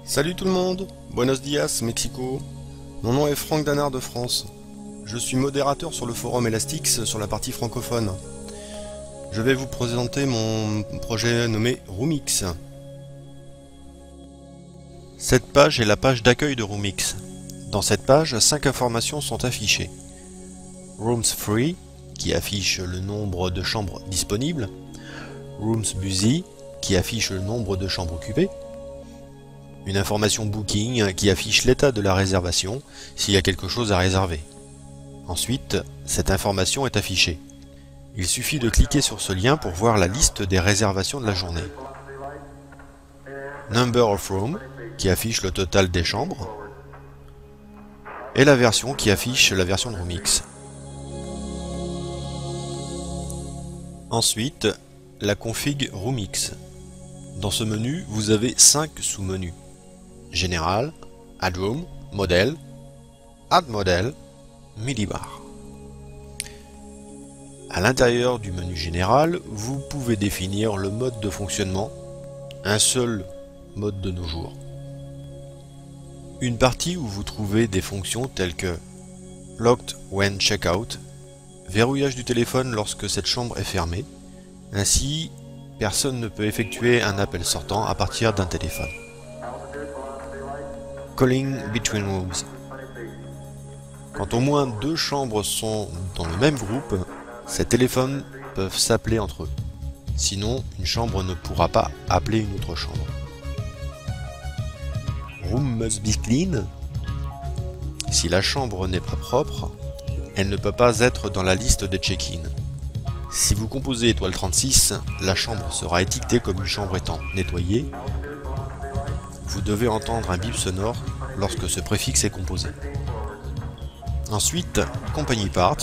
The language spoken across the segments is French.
Salut tout le monde, Buenos dias, Mexico. Mon nom est Franck Danard de France. Je suis modérateur sur le forum Elastix sur la partie francophone. Je vais vous présenter mon projet nommé Roomix. Cette page est la page d'accueil de Roomix. Dans cette page, 5 informations sont affichées. Rooms Free, qui affiche le nombre de chambres disponibles. Rooms Busy, qui affiche le nombre de chambres occupées. Une information Booking qui affiche l'état de la réservation s'il y a quelque chose à réserver. Ensuite, cette information est affichée. Il suffit de cliquer sur ce lien pour voir la liste des réservations de la journée. Number of Room qui affiche le total des chambres. Et la version qui affiche la version de Roomix. Ensuite, la config Roomix. Dans ce menu, vous avez 5 sous-menus. Général, Add Room, Model, Add Model, Minibar. À l'intérieur du menu général, vous pouvez définir le mode de fonctionnement, un seul mode de nos jours. Une partie où vous trouvez des fonctions telles que Locked when checkout, verrouillage du téléphone lorsque cette chambre est fermée, ainsi personne ne peut effectuer un appel sortant à partir d'un téléphone. Calling between rooms. Quand au moins 2 chambres sont dans le même groupe, ces téléphones peuvent s'appeler entre eux. Sinon, une chambre ne pourra pas appeler une autre chambre. Room must be clean. Si la chambre n'est pas propre, elle ne peut pas être dans la liste des check-in. Si vous composez étoile 36, la chambre sera étiquetée comme une chambre étant nettoyée. Vous devez entendre un bip sonore lorsque ce préfixe est composé. Ensuite, Company Part.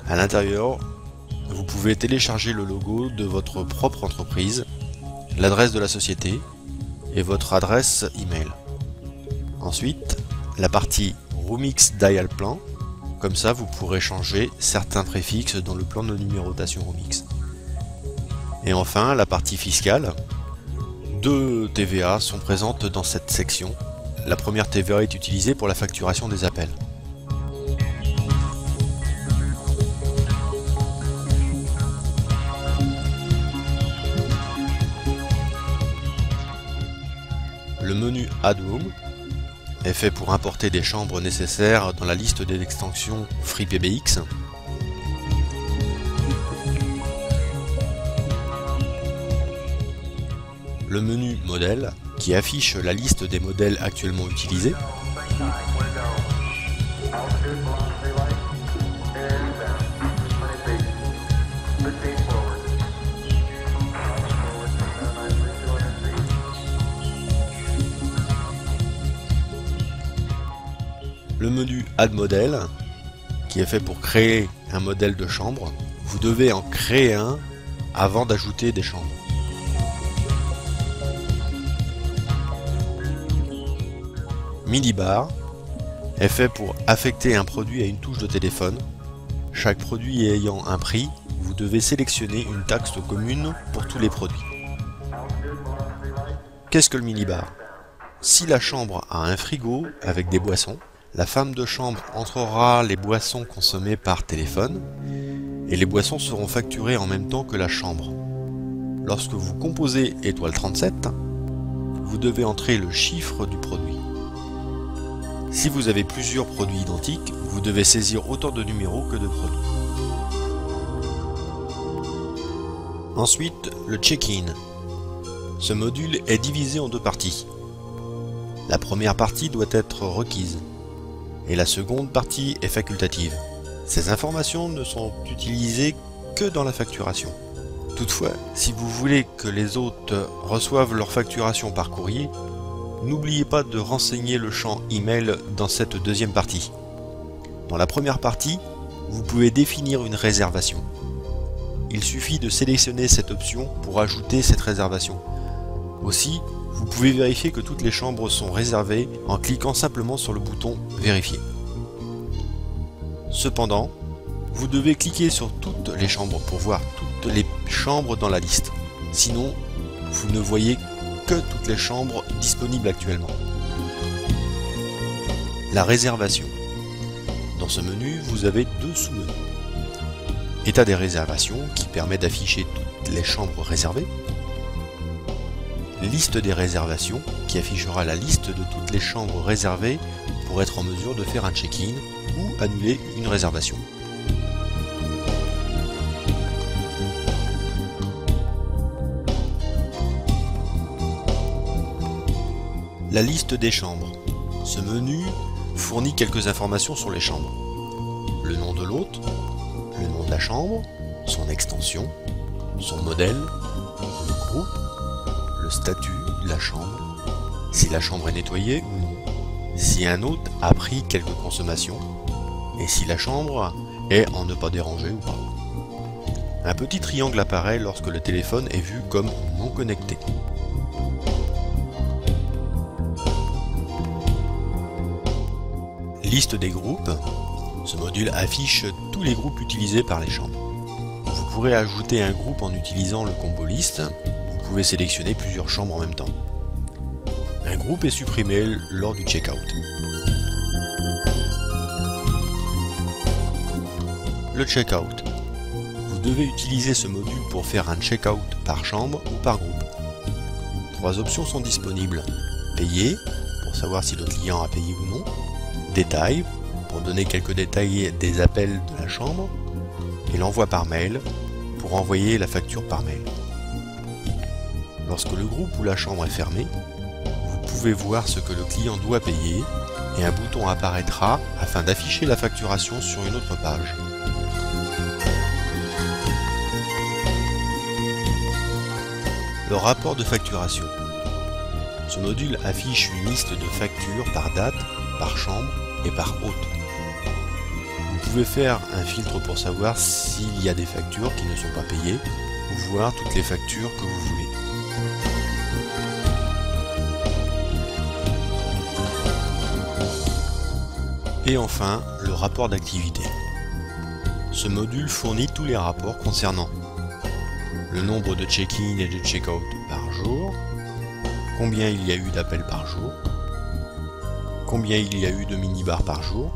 À l'intérieur, vous pouvez télécharger le logo de votre propre entreprise, l'adresse de la société et votre adresse email. Ensuite, la partie Roomix Dial Plan. Comme ça, vous pourrez changer certains préfixes dans le plan de numérotation Roomix. Et enfin, la partie fiscale. 2 TVA sont présentes dans cette section. La première TVA est utilisée pour la facturation des appels. Le menu Add Room est fait pour importer des chambres nécessaires dans la liste des extensions FreePBX. Le menu Modèle qui affiche la liste des modèles actuellement utilisés. Le menu Add Model, qui est fait pour créer un modèle de chambre. Vous devez en créer un avant d'ajouter des chambres. Minibar est fait pour affecter un produit à une touche de téléphone. Chaque produit ayant un prix, vous devez sélectionner une taxe commune pour tous les produits. Qu'est-ce que le minibar? Si la chambre a un frigo avec des boissons, la femme de chambre entrera les boissons consommées par téléphone et les boissons seront facturées en même temps que la chambre. Lorsque vous composez étoile 37, vous devez entrer le chiffre du produit. Si vous avez plusieurs produits identiques, vous devez saisir autant de numéros que de produits. Ensuite, le check-in. Ce module est divisé en 2 parties. La première partie doit être requise et la seconde partie est facultative. Ces informations ne sont utilisées que dans la facturation. Toutefois, si vous voulez que les hôtes reçoivent leur facturation par courrier, n'oubliez pas de renseigner le champ email dans cette deuxième partie. Dans la première partie, vous pouvez définir une réservation. Il suffit de sélectionner cette option pour ajouter cette réservation. Aussi, vous pouvez vérifier que toutes les chambres sont réservées en cliquant simplement sur le bouton Vérifier. Cependant, vous devez cliquer sur toutes les chambres pour voir toutes les chambres dans la liste. Sinon, vous ne voyez que toutes les chambres disponibles actuellement. La réservation. Dans ce menu, vous avez deux sous-menus. État des réservations qui permet d'afficher toutes les chambres réservées. Liste des réservations qui affichera la liste de toutes les chambres réservées pour être en mesure de faire un check-in ou annuler une réservation. La liste des chambres. Ce menu fournit quelques informations sur les chambres. Le nom de l'hôte, le nom de la chambre, son extension, son modèle, le groupe, le statut de la chambre, si la chambre est nettoyée ou non, si un hôte a pris quelques consommations, et si la chambre est en ne pas déranger ou pas. Un petit triangle apparaît lorsque le téléphone est vu comme non connecté. Liste des groupes. Ce module affiche tous les groupes utilisés par les chambres. Vous pourrez ajouter un groupe en utilisant le combo liste. Vous pouvez sélectionner plusieurs chambres en même temps. Un groupe est supprimé lors du check-out. Le check-out. Vous devez utiliser ce module pour faire un check-out par chambre ou par groupe. Trois options sont disponibles. Payer, pour savoir si le client a payé ou non. Détails, pour donner quelques détails des appels de la chambre, et l'envoi par mail, pour envoyer la facture par mail. Lorsque le groupe ou la chambre est fermé, vous pouvez voir ce que le client doit payer, et un bouton apparaîtra afin d'afficher la facturation sur une autre page. Le rapport de facturation. Ce module affiche une liste de factures par date, par chambre et par hôte. Vous pouvez faire un filtre pour savoir s'il y a des factures qui ne sont pas payées ou voir toutes les factures que vous voulez. Et enfin, le rapport d'activité. Ce module fournit tous les rapports concernant le nombre de check-in et de check-out par jour, combien il y a eu d'appels par jour, combien il y a eu de mini-bars par jour,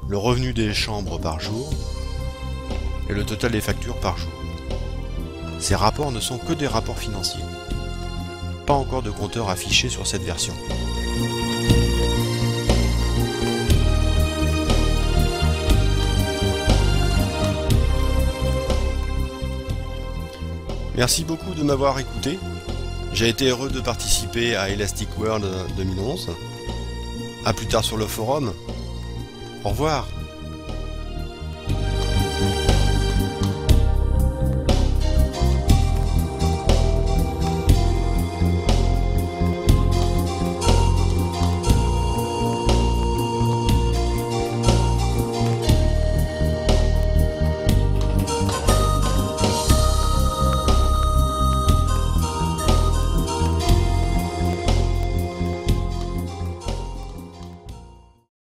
le revenu des chambres par jour et le total des factures par jour. Ces rapports ne sont que des rapports financiers. Pas encore de compteur affiché sur cette version. Merci beaucoup de m'avoir écouté. J'ai été heureux de participer à Elastic World 2011. A plus tard sur le forum. Au revoir.